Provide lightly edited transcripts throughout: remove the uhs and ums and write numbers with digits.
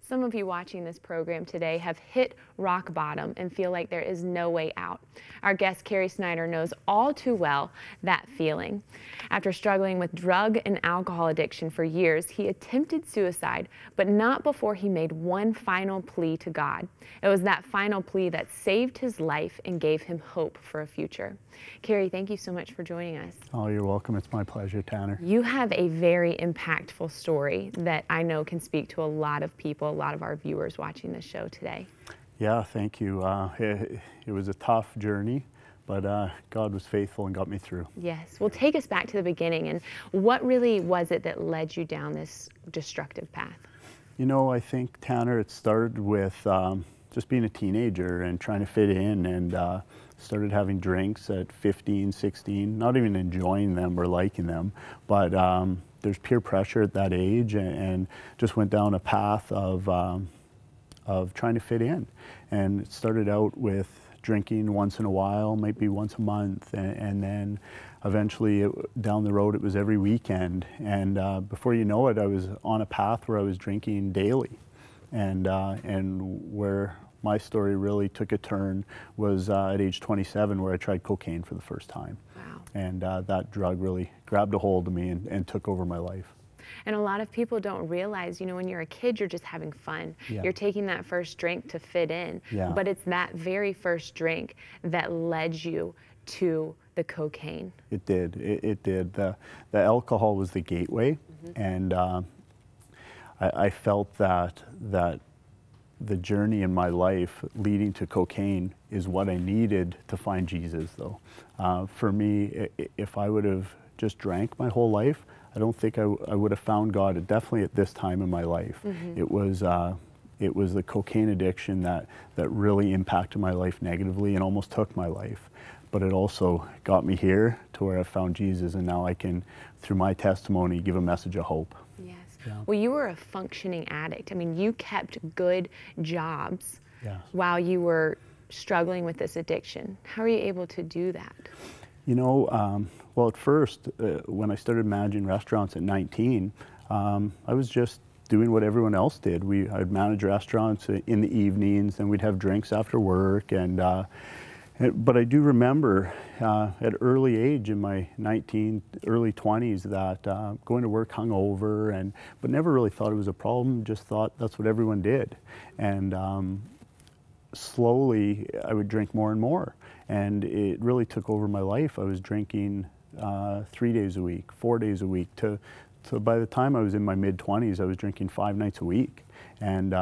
Some of you watching this program today have hit rock bottom and feel like there is no way out. Our guest, Carrie Snyder, knows all too well that feeling. After struggling with drug and alcohol addiction for years, he attempted suicide, but not before he made one final plea to God. It was that final plea that saved his life and gave him hope for a future. Carrie, thank you so much for joining us. Oh, you're welcome. It's my pleasure, Tanner. You have a very impactful story that I know can speak to a lot of people, a lot of our viewers watching this show today. Yeah, thank you. It was a tough journey, but God was faithful and got me through. Yes. Well, take us back to the beginning, and what really was it that led you down this destructive path? You know, I think, Tanner, it started with just being a teenager and trying to fit in, and started having drinks at 15, 16, not even enjoying them or liking them, but there's peer pressure at that age, and just went down a path of trying to fit in. And it started out with drinking once in a while, might be once a month, and then eventually down the road it was every weekend. And before you know it, I was on a path where I was drinking daily. And where my story really took a turn was at age 27, where I tried cocaine for the first time. Wow. And that drug really grabbed a hold of me and took over my life. And a lot of people don't realize, you know, when you're a kid, you're just having fun. Yeah. You're taking that first drink to fit in. Yeah. But it's that very first drink that led you to the cocaine. It did. It did. The alcohol was the gateway, and I felt that the journey in my life leading to cocaine is what I needed to find Jesus, though. For me, if I would have just drank my whole life, I don't think I would have found God, definitely at this time in my life. It was the cocaine addiction that really impacted my life negatively and almost took my life. But it also got me here to where I found Jesus, and now I can, through my testimony, give a message of hope. Yes. Yeah. Well, you were a functioning addict. I mean, you kept good jobs Yes. while you were struggling with this addiction. How are you able to do that? You know, well, at first, when I started managing restaurants at 19, I was just doing what everyone else did. I'd manage restaurants in the evenings, and we'd have drinks after work. But I do remember at early age, in my early 20s, that going to work hungover, but never really thought it was a problem, just thought that's what everyone did. And slowly, I would drink more and more. And it really took over my life. I was drinking 3 days a week, 4 days a week. So by the time I was in my mid-20s, I was drinking 5 nights a week. And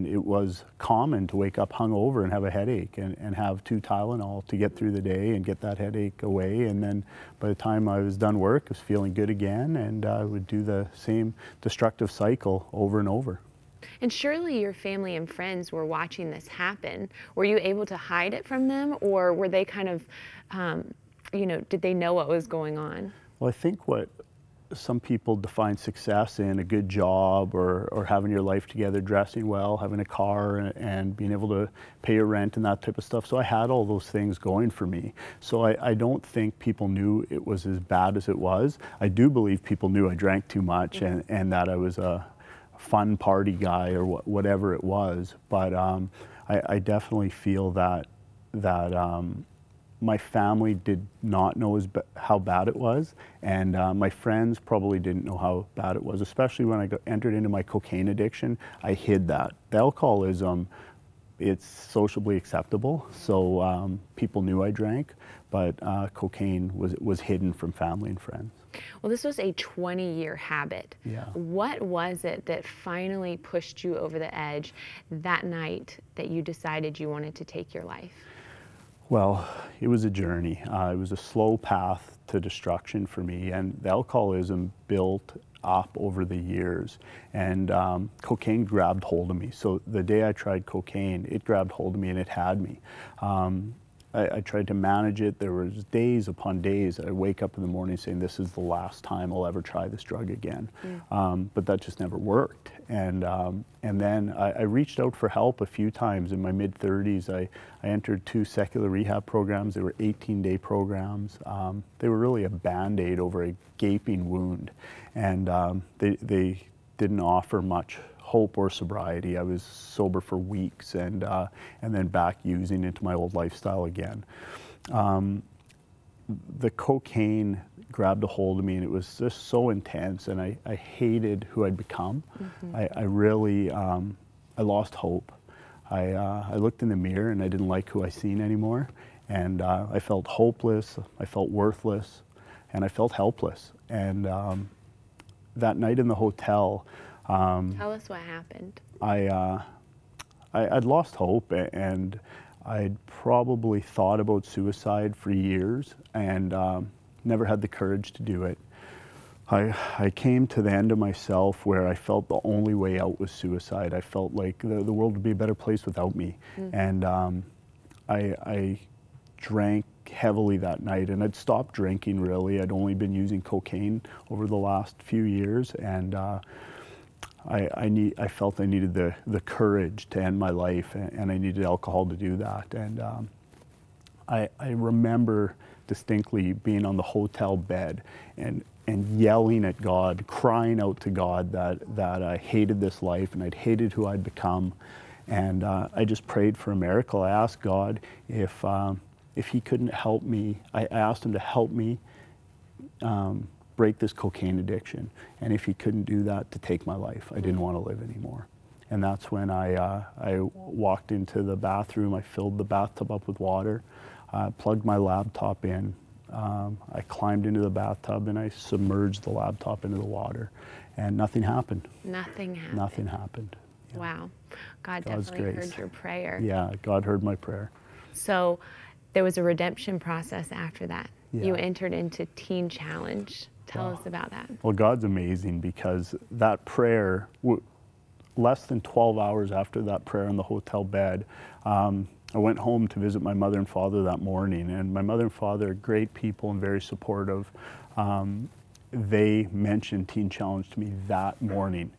it was common to wake up hungover and have a headache and have 2 Tylenol to get through the day and get that headache away. And then by the time I was done work, I was feeling good again, and I would do the same destructive cycle over and over. And surely your family and friends were watching this happen. Were you able to hide it from them, or were they kind of, you know, did they know what was going on? Well, I think what some people define success in, a good job, or having your life together, dressing well, having a car, and being able to pay your rent and that type of stuff. So I had all those things going for me. So I don't think people knew it was as bad as it was. I do believe people knew I drank too much, and that I was a fun party guy or whatever it was. But I definitely feel that my family did not know how bad it was, and my friends probably didn't know how bad it was, especially when I entered into my cocaine addiction. I hid that. The alcoholism, it's sociably acceptable, so people knew I drank, but cocaine was hidden from family and friends. Well, this was a 20-year habit. Yeah. What was it that finally pushed you over the edge that night that you decided you wanted to take your life? Well, it was a journey. It was a slow path to destruction for me, and the alcoholism built up over the years, and cocaine grabbed hold of me. So the day I tried cocaine, it grabbed hold of me and it had me. I tried to manage it. There was days upon days I'd wake up in the morning saying, this is the last time I'll ever try this drug again. But that just never worked. And then I reached out for help a few times in my mid-30s. I entered 2 secular rehab programs. They were 18-day programs. They were really a Band-Aid over a gaping wound. And they didn't offer much hope or sobriety. I was sober for weeks, and then back using into my old lifestyle again. The cocaine grabbed a hold of me, and it was just so intense, and I hated who I'd become. I really, I lost hope. I looked in the mirror and I didn't like who I seen anymore, and I felt hopeless, I felt worthless, and I felt helpless. And that night in the hotel, Tell us what happened. I'd lost hope, and I'd probably thought about suicide for years, and never had the courage to do it. I came to the end of myself where I felt the only way out was suicide. I felt like the world would be a better place without me. And I drank heavily that night, and I'd stopped drinking really. I'd only been using cocaine over the last few years, and I felt I needed the courage to end my life, and I needed alcohol to do that. And I remember distinctly being on the hotel bed and yelling at God, crying out to God that I hated this life and I'd hated who I'd become. And I just prayed for a miracle. I asked God if he couldn't help me. I asked him to help me break this cocaine addiction. And if he couldn't do that, to take my life. I didn't want to live anymore. And that's when I walked into the bathroom. I filled the bathtub up with water, plugged my laptop in. I climbed into the bathtub and I submerged the laptop into the water, and nothing happened. Nothing happened. Nothing happened. Yeah. Wow. God God's definitely grace. heard your prayer. Yeah, God heard my prayer. So there was a redemption process after that. Yeah. You entered into Teen Challenge. Tell us about that. Well, God's amazing, because that prayer, less than 12 hours after that prayer in the hotel bed, I went home to visit my mother and father that morning, and my mother and father are great people and very supportive. They mentioned Teen Challenge to me that morning.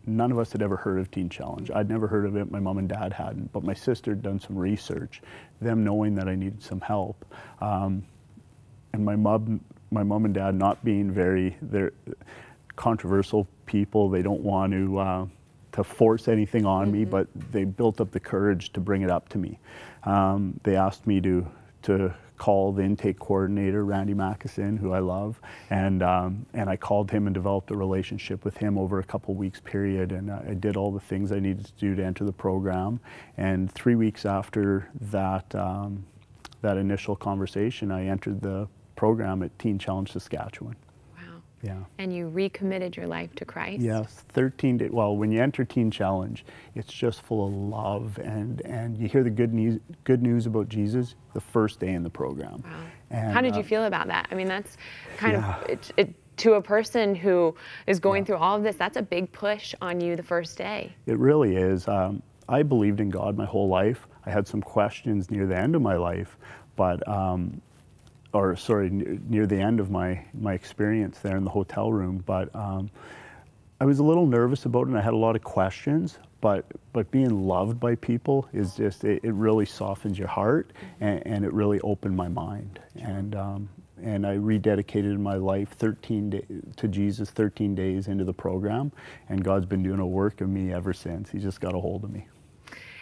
None of us had ever heard of Teen Challenge. I'd never heard of it, my mom and dad hadn't, but my sister had done some research, them knowing that I needed some help. And my mom and dad, not being they're controversial people, they don't want to force anything on me, but they built up the courage to bring it up to me. They asked me to call the intake coordinator, Randy Mackison, who I love, and I called him and developed a relationship with him over a couple weeks period, and I did all the things I needed to do to enter the program. And 3 weeks after that, that initial conversation, I entered the program at Teen Challenge Saskatchewan. Yeah. And you recommitted your life to Christ? Yes, 13 days. Well, when you enter Teen Challenge, it's just full of love, and you hear the good news about Jesus the first day in the program. Wow. And, how did you feel about that? I mean, that's kind of, to a person who is going through all of this, that's a big push on you the first day. It really is. I believed in God my whole life. I had some questions near the end of my life, but near the end of my experience there in the hotel room. But I was a little nervous about it, and I had a lot of questions, but being loved by people is just, it really softens your heart, and it really opened my mind. And I rededicated my life to Jesus 13 days into the program, and God's been doing a work in me ever since. He just got a hold of me.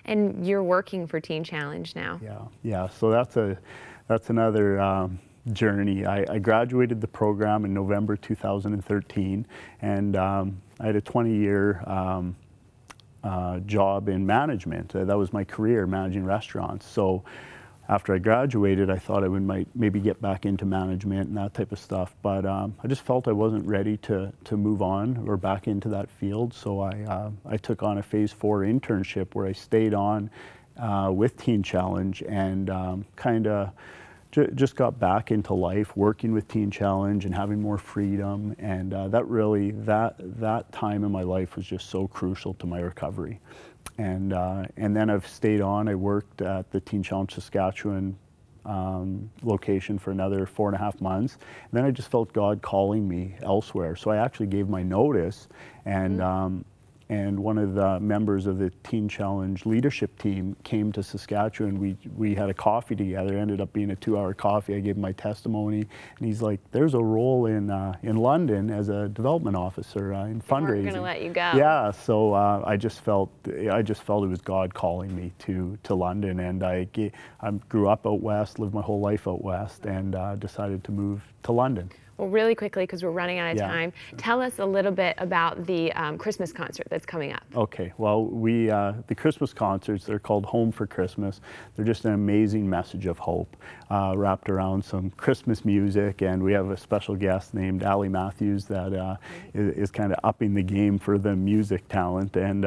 And you're working for Teen Challenge now. Yeah. So that's another journey. I graduated the program in November 2013, and I had a 20-year job in management. That was my career, managing restaurants. So after I graduated, I thought I would maybe get back into management and that type of stuff, but I just felt I wasn't ready to move on or back into that field. So I took on a Phase 4 internship where I stayed on with Teen Challenge, and kind of just got back into life, working with Teen Challenge and having more freedom. And that time in my life was just so crucial to my recovery. And then I've stayed on. I worked at the Teen Challenge Saskatchewan location for another 4.5 months. And then I just felt God calling me elsewhere. So I actually gave my notice, and and one of the members of the Teen Challenge leadership team came to Saskatchewan. We had a coffee together. It ended up being a 2-hour coffee. I gave him my testimony, and he's like, "There's a role in London as a development officer in fundraising." We're going to let you go. Yeah, so I just felt it was God calling me to London, and I grew up out west, lived my whole life out west, and decided to move to London. Well, really quickly, because we're running out of Yeah. time, tell us a little bit about the Christmas concert that's coming up. Okay, well, the Christmas concerts, they're called Home for Christmas. They're just an amazing message of hope wrapped around some Christmas music, and we have a special guest named Allie Matthews that is kind of upping the game for the music talent. And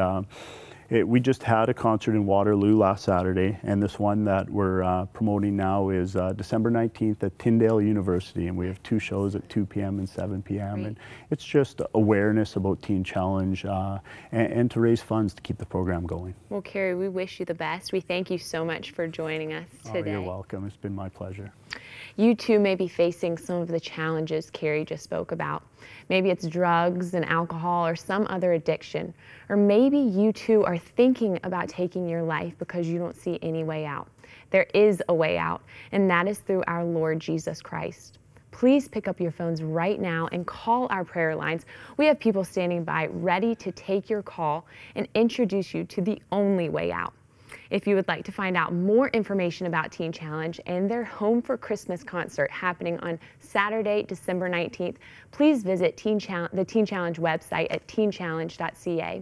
we just had a concert in Waterloo last Saturday, and this one that we're promoting now is December 19th at Tyndale University, and we have 2 shows at 2 p.m. and 7 p.m. Great. And it's just awareness about Teen Challenge and to raise funds to keep the program going. Well, Carrie, we wish you the best. We thank you so much for joining us today. Oh, you're welcome. It's been my pleasure. You too may be facing some of the challenges Carrie just spoke about. Maybe it's drugs and alcohol or some other addiction. Or maybe you too are thinking about taking your life because you don't see any way out. There is a way out, and that is through our Lord Jesus Christ. Please pick up your phones right now and call our prayer lines. We have people standing by ready to take your call and introduce you to the only way out. If you would like to find out more information about Teen Challenge and their Home for Christmas concert happening on Saturday, December 19th, please visit the Teen Challenge website at teenchallenge.ca.